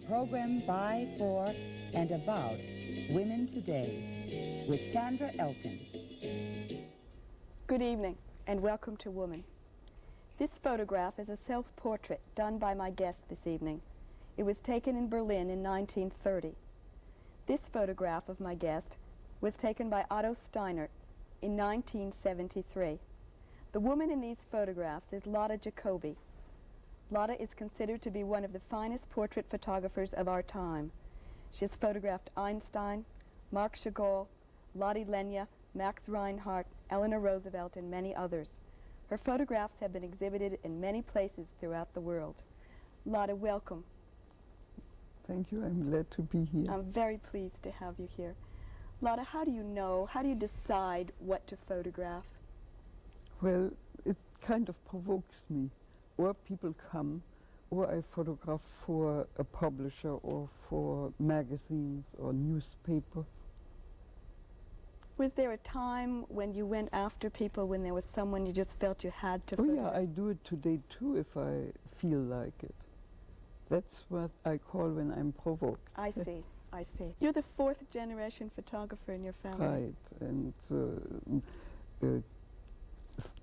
program by, for, and about women today with Sandra Elkin. Good evening and welcome to Woman. This photograph is a self-portrait done by my guest this evening. It was taken in Berlin in 1930. This photograph of my guest was taken by Otto Steinert in 1973. The woman in these photographs is Lotte Jacobi. Lotte is considered to be one of the finest portrait photographers of our time. She has photographed Einstein, Marc Chagall, Lotte Lenya, Max Reinhardt, Eleanor Roosevelt, and many others. Her photographs have been exhibited in many places throughout the world. Lotte, welcome. Thank you. I'm glad to be here. I'm very pleased to have you here. Lotte, how do you decide what to photograph? Well, it kind of provokes me. Or people come, or I photograph for a publisher or for magazines or newspaper. Was there a time when you went after people, when there was someone you just felt you had to photograph? Oh yeah, I do it today too if I feel like it. That's what I call when I'm provoked. I see, I see. You're the fourth generation photographer in your family. Right, and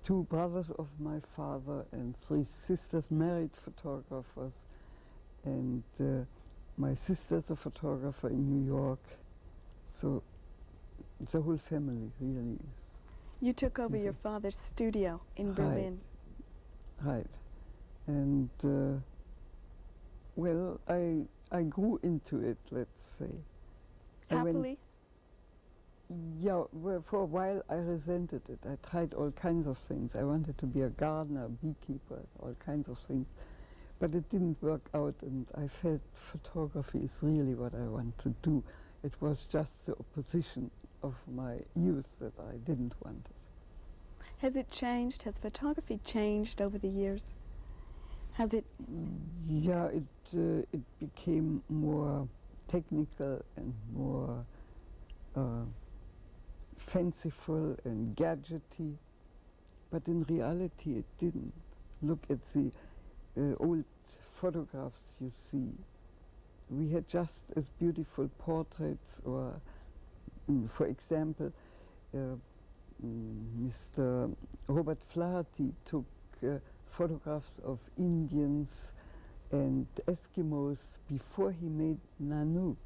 two brothers of my father and three sisters, married photographers, and my sister's a photographer in New York, so the whole family really is. You took over your father's studio in Berlin. Right, and well, I grew into it, let's say. Happily? Yeah, well, for a while I resented it. I tried all kinds of things. I wanted to be a gardener, a beekeeper, all kinds of things. But it didn't work out, and I felt photography is really what I want to do. It was just the opposition of my youth that I didn't want it. Has it changed? Has photography changed over the years? Has it? Yeah, it became more technical and more fanciful and gadgety, but in reality it didn't. Look at the old photographs you see. We had just as beautiful portraits, or for example, Mr. Robert Flaherty took photographs of Indians and Eskimos before he made Nanook,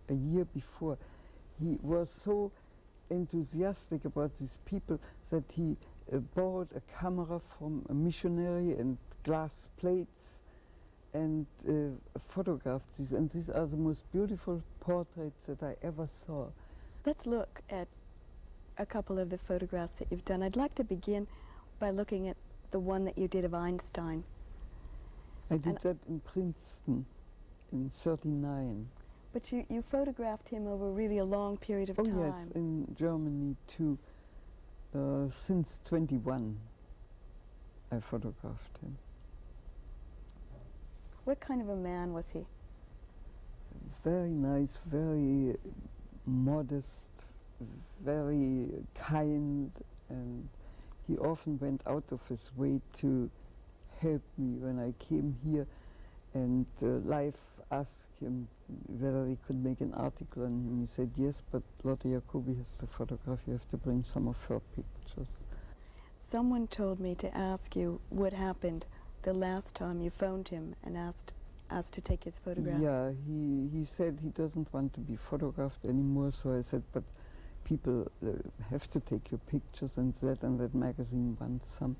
a year before. He was so enthusiastic about these people that he borrowed a camera from a missionary and glass plates and photographed these. And these are the most beautiful portraits that I ever saw. Let's look at a couple of the photographs that you've done. I'd like to begin by looking at the one that you did of Einstein. I did that in Princeton in '39. But you photographed him over really a long period of time. Oh yes, in Germany too. Since 21 I photographed him. What kind of a man was he? Very nice, very modest, very kind, and he often went out of his way to help me when I came here. And Life asked him whether they could make an article on him. He said, yes, but Lotte Jacobi has the photograph. You have to bring some of her pictures. Someone told me to ask you what happened the last time you phoned him and asked to take his photograph. Yeah, he said he doesn't want to be photographed anymore. So I said, but people have to take your pictures, and that magazine wants some.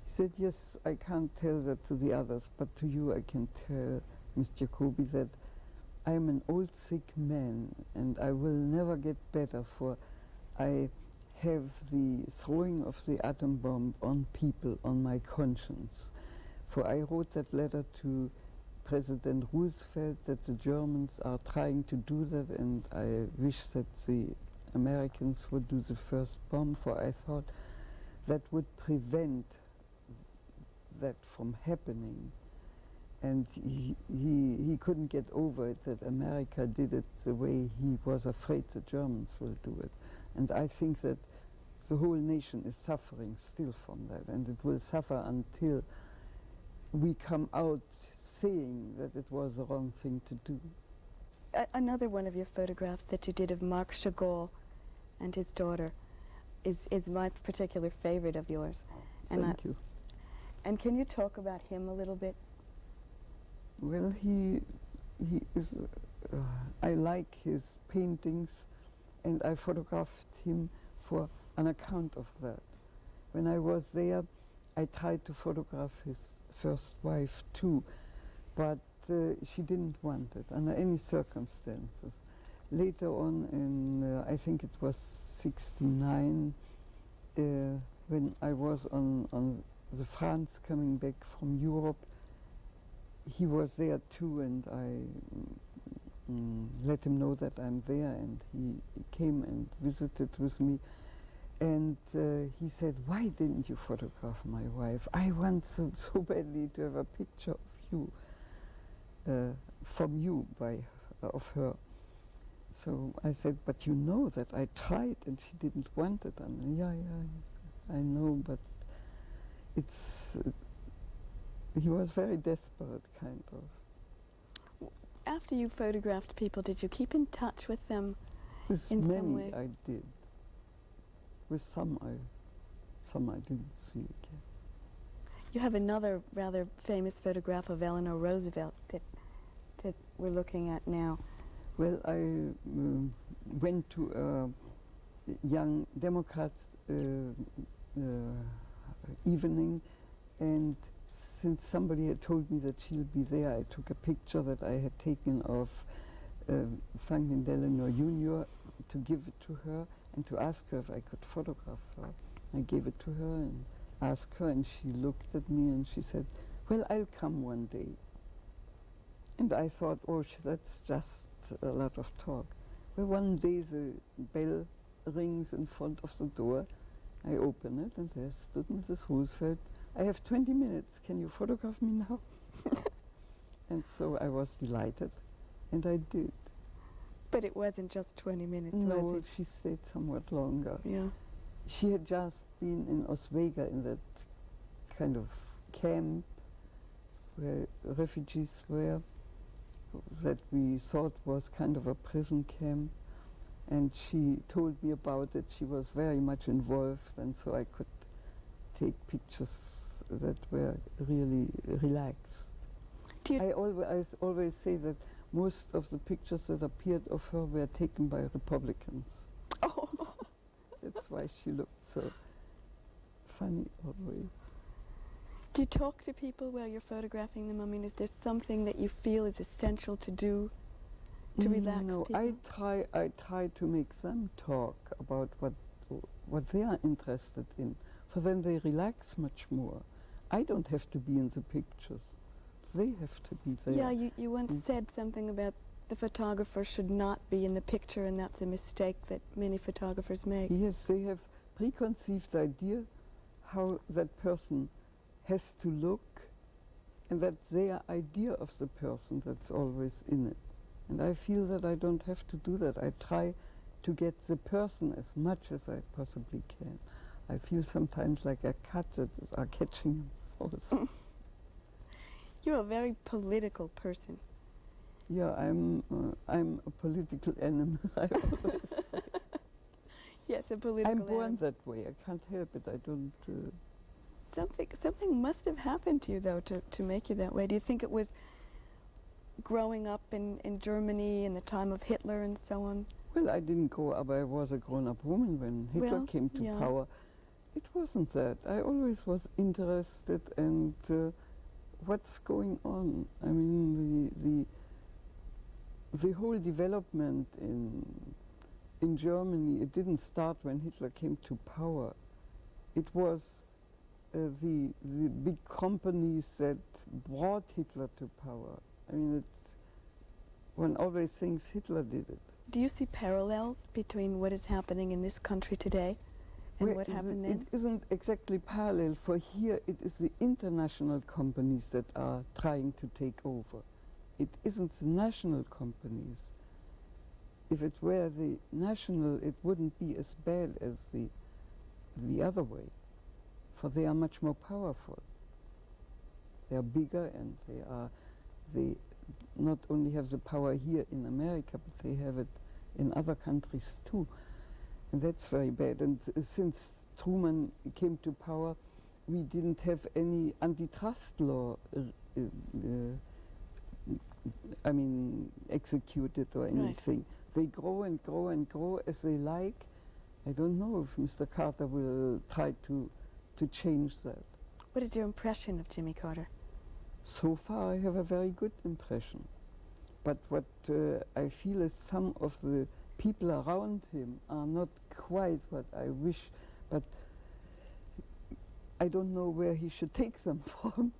He said, yes, I can't tell that to the others, but to you I can tell, Miss Jacobi, that I am an old sick man and I will never get better, for I have the throwing of the atom bomb on people on my conscience. For I wrote that letter to President Roosevelt that the Germans are trying to do that, and I wish that the Americans would do the first bomb, for I thought that would prevent that from happening. And he couldn't get over it that America did it the way he was afraid the Germans will do it. And I think that the whole nation is suffering still from that, and it will suffer until we come out saying that it was the wrong thing to do. Another one of your photographs that you did of Marc Chagall and his daughter is my particular favorite of yours. Thank you. And can you talk about him a little bit? Well, he is, I like his paintings, and I photographed him for an account of that. When I was there, I tried to photograph his first wife too, but she didn't want it under any circumstances. Later on in, I think it was 69, when I was on the France coming back from Europe, he was there too, and I let him know that I'm there, and he came and visited with me. And he said, "Why didn't you photograph my wife? I want so badly to have a picture of you, from you, of her." So I said, "But you know that I tried and she didn't want it." And yeah, I know, but he was very desperate, kind of. After you photographed people, did you keep in touch with them With in many some way? I did. With some I didn't see again. You have another rather famous photograph of Eleanor Roosevelt that we're looking at now. Well, I went to a Young Democrats evening, and since somebody had told me that she'll be there, I took a picture that I had taken of Franklin Delano Jr. to give it to her and to ask her if I could photograph her. I gave it to her and asked her, and she looked at me and she said, "Well, I'll come one day." And I thought, oh, that's just a lot of talk. Well, one day the bell rings in front of the door. I open it, and there stood Mrs. Roosevelt. "I have 20 minutes. Can you photograph me now?" And so I was delighted, and I did. But it wasn't just 20 minutes, No, was it? she stayed somewhat longer. Yeah. She had just been in Oswego in that kind of camp where refugees were, that we thought was kind of a prison camp. And she told me about it. She was very much involved, and so I could take pictures that were really relaxed. I always say that most of the pictures that appeared of her were taken by Republicans. Oh. That's why she looked so funny always. Do you talk to people while you're photographing them? I mean, is there something that you feel is essential to do to relax No, people? I try to make them talk about what they are interested in, for then they relax much more. I don't have to be in the pictures. They have to be there. Yeah, you once said something about the photographer should not be in the picture, and that's a mistake that many photographers make. Yes, they have preconceived idea how that person has to look, and that's their idea of the person that's always in it. And I feel that I don't have to do that. I try to get the person as much as I possibly can. I feel sometimes like a cat that are catching a mouse. You're a very political person. Yeah, I'm a political animal, I always say. Yes, a political I'm born animal. that way. I can't help it. I don't... Something must have happened to you, though, to make you that way. Do you think it was growing up in Germany in the time of Hitler and so on? Well, I didn't grow up. I was a grown-up woman when Hitler Well, came to yeah. power. It wasn't that. I always was interested in what's going on. I mean, the whole development in Germany, it didn't start when Hitler came to power. It was the big companies that brought Hitler to power. I mean, one always thinks Hitler did it. Do you see parallels between what is happening in this country today and Well, what happened then? It isn't exactly parallel, for here it is the international companies that are trying to take over. It isn't the national companies. If it were the national, it wouldn't be as bad as the other way, for they are much more powerful. They are bigger, and they are they not only have the power here in America, but they have it in other countries too. And that's very bad. And since Truman came to power, we didn't have any antitrust law, executed or anything. They grow and grow and grow as they like. I don't know if Mr. Carter will try to change that. What is your impression of Jimmy Carter? So far I have a very good impression. But what I feel is some of the people around him are not quite what I wish, but I don't know where he should take them from.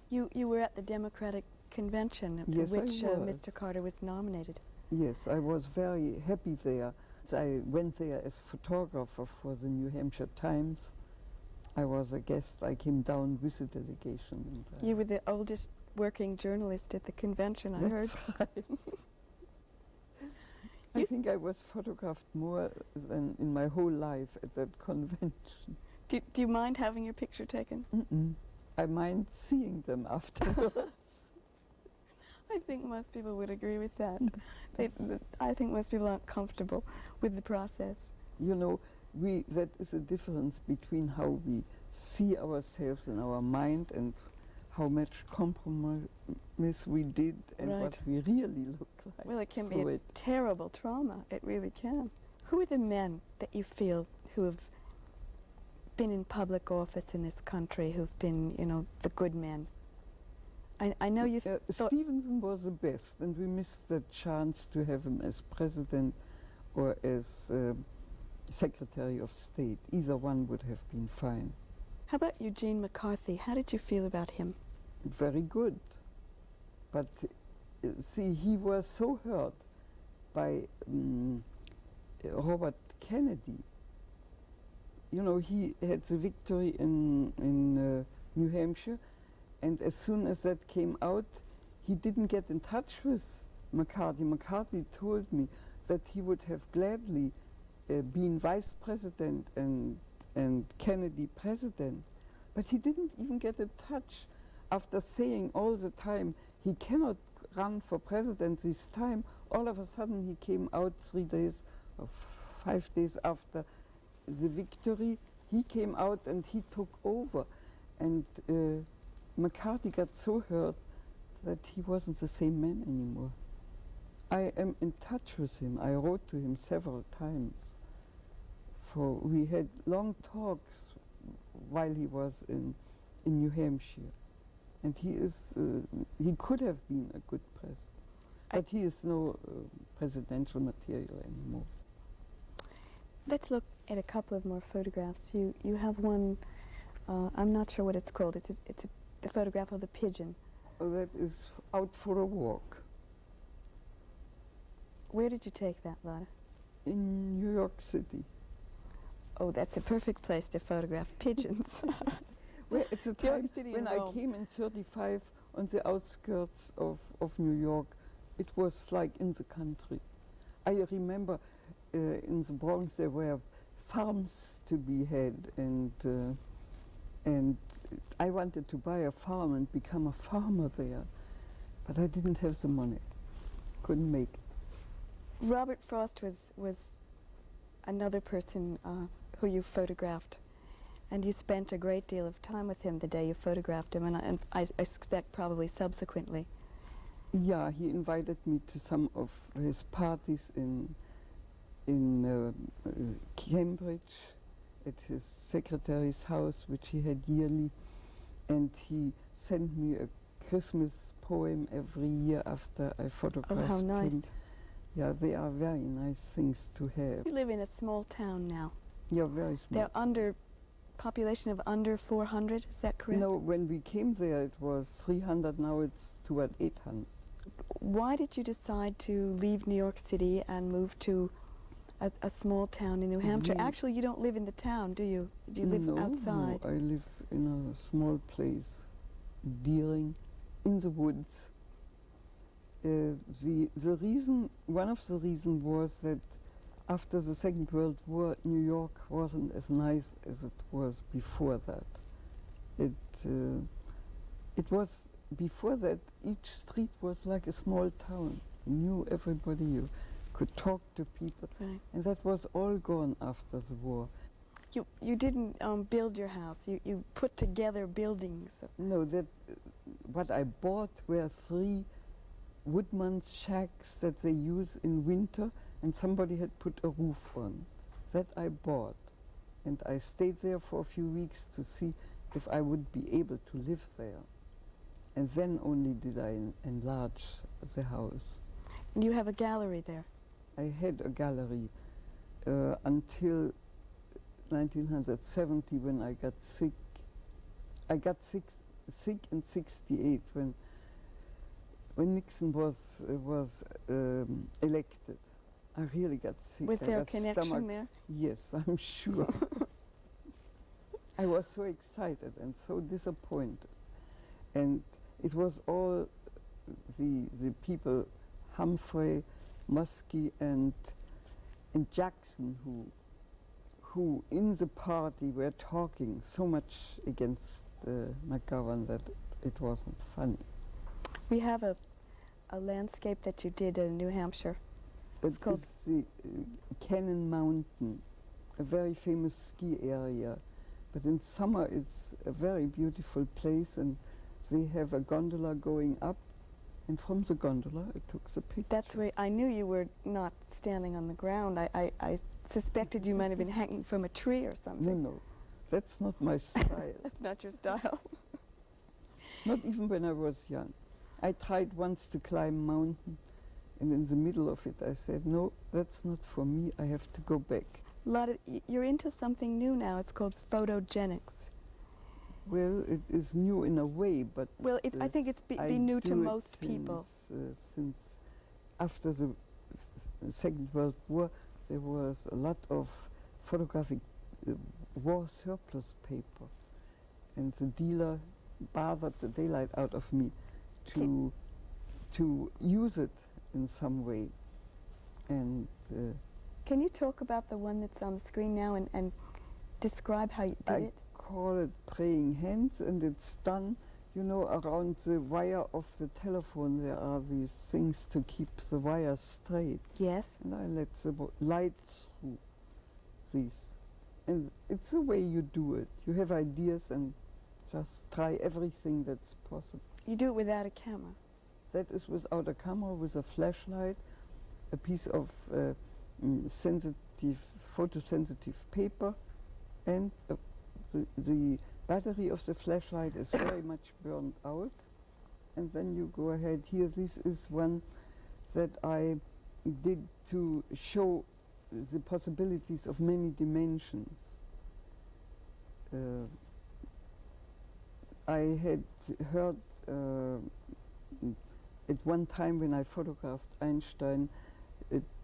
You were at the Democratic convention Yes, for which I was. Mr. Carter was nominated. Yes, I was very happy there. I went there as photographer for the New Hampshire Times. I was a guest. I came down with the delegation. And, You were the oldest working journalist at the convention, I heard. that's right. I think I was photographed more than in my whole life at that convention. Do you mind having your picture taken? Mm-mm. I mind seeing them afterwards. I think most people would agree with that. I think most people aren't comfortable with the process. You know, that is a difference between how we see ourselves in our mind and how much compromise we did and what Right. we really look like. Well, it can So be a terrible trauma. It really can. Who are the men that you feel who have been in public office in this country, who've been, the good men? I know you thought... Stevenson was the best, and we missed the chance to have him as president or as Secretary of State. Either one would have been fine. How about Eugene McCarthy? How did you feel about him? Very good. But see, he was so hurt by Robert Kennedy. You know, he had the victory in New Hampshire, and as soon as that came out, he didn't get in touch with McCarthy. McCarthy told me that he would have gladly been vice president and Kennedy president, but he didn't even get in touch after saying all the time he cannot run for president this time. All of a sudden he came out 3 days or 5 days after the victory. He came out and he took over, and McCarthy got so hurt that he wasn't the same man anymore. I am in touch with him. I wrote to him several times. For we had long talks while he was in New Hampshire, and he could have been a good president, but he is no presidential material anymore. Let's look at a couple of more photographs. You have one. I'm not sure what it's called. It's the photograph of the pigeon. Oh, that is out for a walk Where did you take that, Lotte? in New York City. Oh, that's a perfect place to photograph pigeons. Well, it's a New York time City when and I Rome. came in '35 on the outskirts of New York. It was like in the country. I remember in the Bronx there were farms to be had, and I wanted to buy a farm and become a farmer there, but I didn't have the money. Couldn't make it. Robert Frost was another person who you photographed, and you spent a great deal of time with him the day you photographed him, and I expect probably subsequently. Yeah, he invited me to some of his parties in Cambridge at his secretary's house, which he had yearly, and he sent me a Christmas poem every year after I photographed Oh, how nice. him. Yeah, they are very nice things to have. You live in a small town now. Yeah, very small. They're population of under 400, is that correct? No, when we came there it was 300, now it's toward 800. Why did you decide to leave New York City and move to a small town in New Hampshire? Actually, you don't live in the town, do you? Do you live outside? No, I live in a small place, Deering, in the woods. The reason, one of the reasons was that after the Second World War, New York wasn't as nice as it was before that. It was before that, each street was like a small town. You knew everybody, you could talk to people. Right. And that was all gone after the war. You didn't build your house. You put together buildings. No, that what I bought were 3 woodman's shacks that they use in winter, and somebody had put a roof on. That I bought. And I stayed there for a few weeks to see if I would be able to live there. And then only did I enlarge the house. And you have a gallery there. I had a gallery until 1970 when I got sick. I got sick in '68 when Nixon was elected. I really got sick. Was I there a got connection stomach- there? Yes, I'm sure. I was so excited and so disappointed. And it was all the people, Humphrey, Muskie and Jackson, who in the party were talking so much against McGovern that it wasn't funny. We have a landscape that you did in New Hampshire. It's It called is the Cannon Mountain, a very famous ski area. But in summer it's a very beautiful place, and they have a gondola going up, and from the gondola I took the picture. That's where I knew you were not standing on the ground. I suspected you might have been hanging from a tree or something. No, that's not my style. That's not your style. Not even when I was young. I tried once to climb a mountain, and in the middle of it I said, no, that's not for me, I have to go back. Lotte, you're into something new now. It's called photogenics. Well, it is new in a way, but Well, I think it's I be new to do it most people. Since after the Second World War, there was a lot of photographic war surplus paper, and the dealer bothered the daylight out of me to use it in some way. And Can you talk about the one that's on the screen now and describe how you did I it? call it praying hands, and it's done, you know, around the wire of the telephone there are these things to keep the wire straight, Yes. and I let the light through these. And it's the way you do it. You have ideas and just try everything that's possible. You do it without a camera. That is without a camera, with a flashlight, a piece of photosensitive paper, and the battery of the flashlight is very much burned out. And then you go ahead. Here, this is one that I did to show the possibilities of many dimensions. I had heard at one time when I photographed Einstein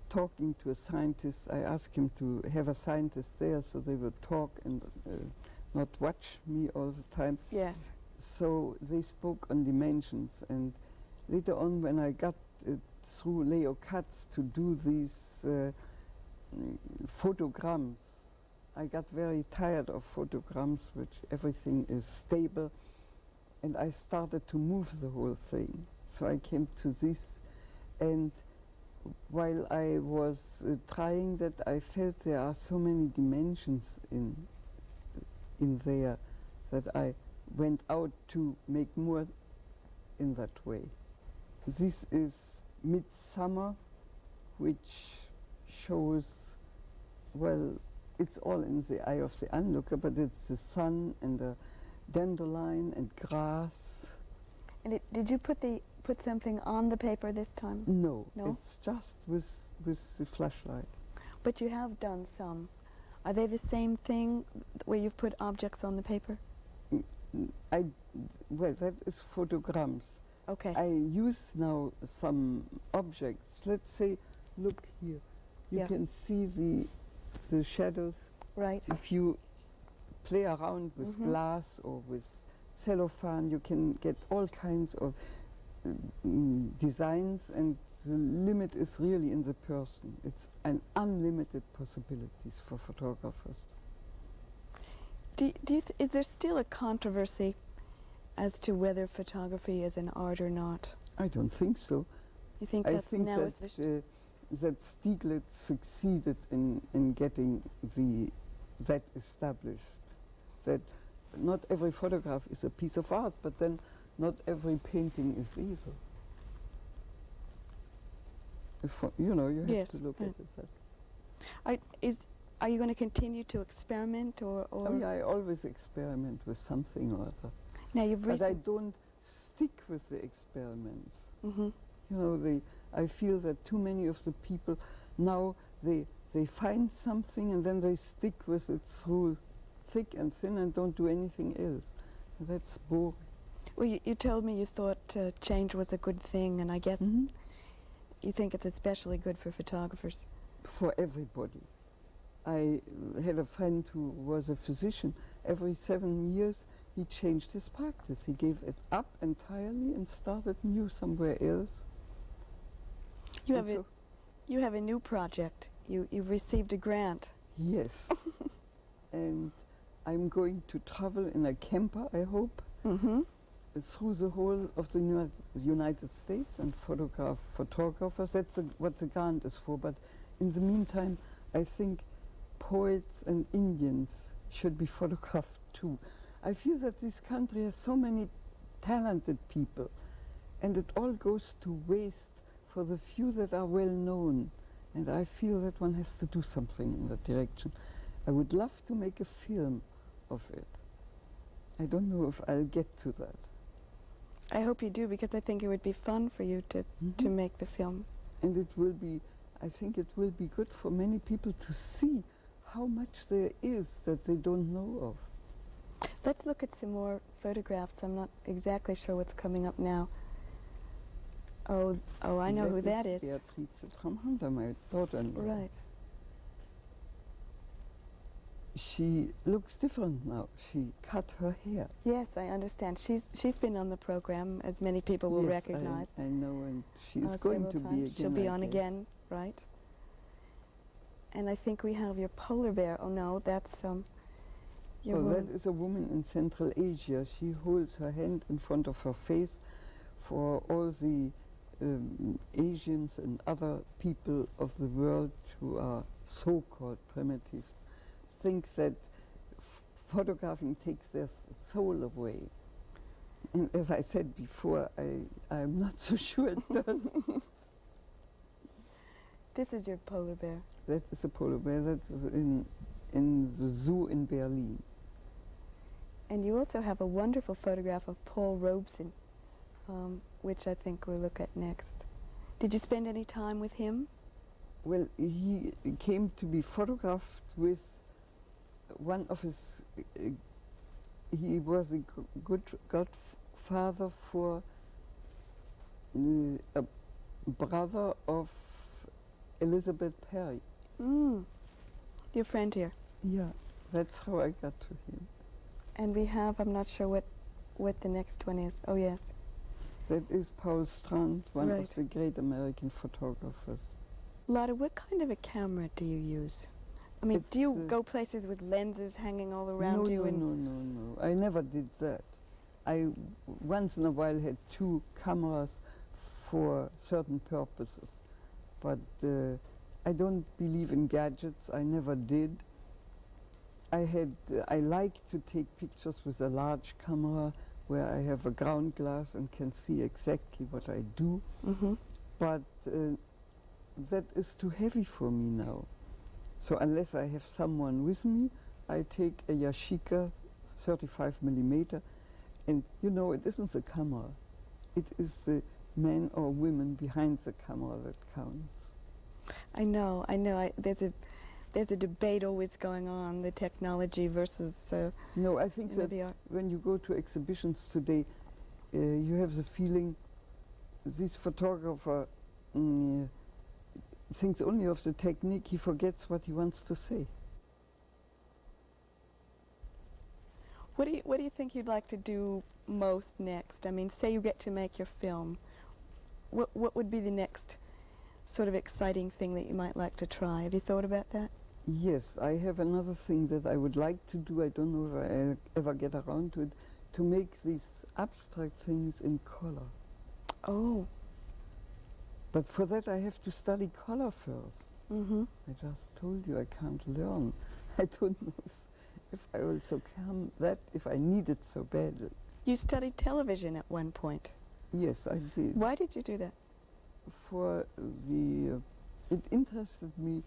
talking to a scientist. I asked him to have a scientist there so they would talk and not watch me all the time. Yes. So they spoke on dimensions, and later on when I got through Leo Katz to do these photograms, I got very tired of photograms, which everything is stable, and I started to move the whole thing. So I came to this, and while I was trying that, I felt there are so many dimensions in there that I went out to make more in that way. This is Midsummer, which shows, well, it's all in the eye of the onlooker, but it's the sun and the dandelion and grass. And did you put something on the paper this time? No, No? it's just with the flashlight. But you have done some. Are they the same thing where you've put objects on the paper? Well, that is photograms. Okay. I use now some objects. Let's say, look here. You Yeah. can see the shadows. Right. If you play around with Mhm. glass or with cellophane, you can get all kinds of designs, and the limit is really in the person. It's an unlimited possibilities for photographers. Is there still a controversy as to whether photography is an art or not? I don't think so. You think I that's think now established? that Stieglitz succeeded in getting that established. That not every photograph is a piece of art, but then not every painting is either. You know, you have Yes, to look yeah. at it that. Are you going to continue to experiment, or? Oh yeah, I always experiment with something or other. Now you've But I recently. don't stick with the experiments. Mm-hmm. You know, I feel that too many of the people now, they find something and then they stick with it through thick and thin and don't do anything else. That's boring. Well, you told me you thought change was a good thing, and I guess you think it's especially good for photographers. For everybody. I had a friend who was a physician. Every 7 years he changed his practice. He gave it up entirely and started new somewhere else. You And have you have a new project. You've received a grant. Yes. And I'm going to travel in a camper, I hope, Mm-hmm. through the whole of the United States and photograph photographers. That's what the grant is for. But in the meantime, I think poets and Indians should be photographed too. I feel that this country has so many talented people, and it all goes to waste for the few that are well known. And I feel that one has to do something in that direction. I would love to make a film of it. I don't know if I'll get to that. I hope you do, because I think it would be fun for you to make the film. And it will be, I think it will be good for many people to see how much there is that they don't know of. Let's look at some more photographs. I'm not exactly sure what's coming up now. Oh, I know who that is. Beatrice Tramhunter, my daughter-in-law. Right. She looks different now. She cut her hair. Yes, I understand. She's been on the program, as many people will Yes, recognize. I know, and she is going several to be times. again. She'll be I on guess. again, right? And I think we have your polar bear. Oh no, that's your Oh, woman. that is a woman in Central Asia. She holds her hand in front of her face for all the Asians and other people of the world who are so-called primitives think that photographing takes their soul away. And as I said before, I'm not so sure it does. This is your polar bear. That is a polar bear. That is in the zoo in Berlin. And you also have a wonderful photograph of Paul Robeson, which I think we'll look at next. Did you spend any time with him? Well, he came to be photographed with one of his. He was a good godfather for a brother of Elizabeth Perry. Your friend here. Yeah, that's how I got to him. And we have, I'm not sure what the next one is. Oh, yes. That is Paul Strand, one Right. of the great American photographers. Lotte, what kind of a camera do you use? I mean, do you It's, go places with lenses hanging all around no, you? No. I never did that. I once in a while had two cameras for certain purposes, but I don't believe in gadgets. I never did. I like to take pictures with a large camera where I have a ground glass and can see exactly what I do. Mm-hmm. But that is too heavy for me now. So unless I have someone with me, I take a Yashica 35mm, and you know, it isn't the camera. It is the man or woman behind the camera that counts. I know. There's a debate always going on, the technology versus No, I think that the art. when you go to exhibitions today, you have the feeling this photographer thinks only of the technique. He forgets what he wants to say. What do you think you'd like to do most next? I mean, say you get to make your film. What would be the next sort of exciting thing that you might like to try? Have you thought about that? Yes, I have another thing that I would like to do. I don't know if I'll ever get around to it, to make these abstract things in color. Oh. But for that I have to study color first. Mm-hmm. I just told you I can't learn. I don't know if I also can that, if I need it so badly. You studied television at one point. Yes, I did. Why did you do that? For the, it interested me.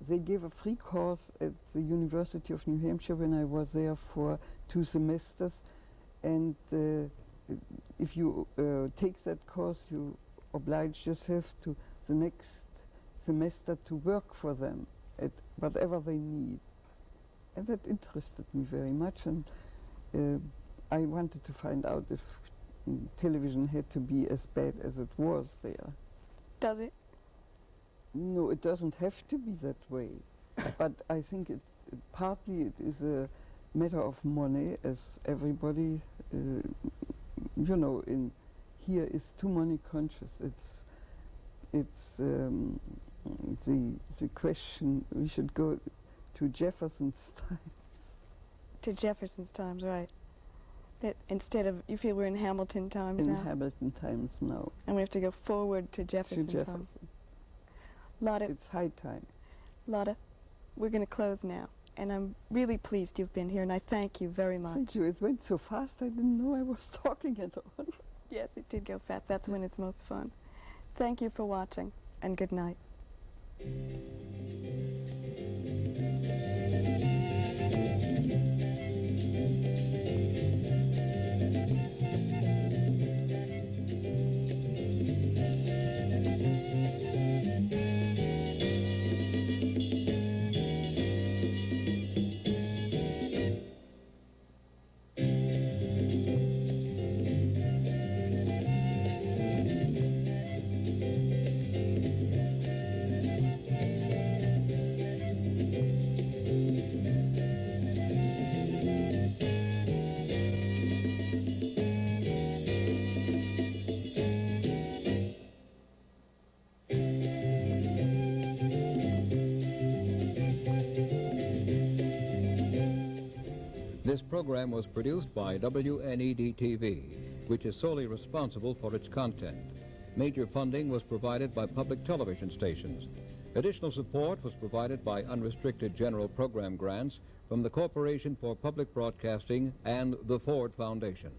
They gave a free course at the University of New Hampshire when I was there for 2 semesters, and if you take that course, you oblige yourself to the next semester to work for them at whatever they need. And that interested me very much, and I wanted to find out if television had to be as bad as it was there. Does it? No, it doesn't have to be that way. But I think partly it is a matter of money, as everybody, you know, in here is too money conscious. It's the question. We should go to Jefferson's times. To Jefferson's times, right. That instead of, you feel we're in Hamilton times now? In Hamilton times now. And we have to go forward to Jefferson To times. Jefferson. Lotte, It's high time. Lotte, we're going to close now. And I'm really pleased you've been here, and I thank you very much. Thank you. It went so fast I didn't know I was talking at all. Yes, it did go fast. That's when it's most fun. Thank you for watching, and good night. This program was produced by WNED-TV, which is solely responsible for its content. Major funding was provided by public television stations. Additional support was provided by unrestricted general program grants from the Corporation for Public Broadcasting and the Ford Foundation.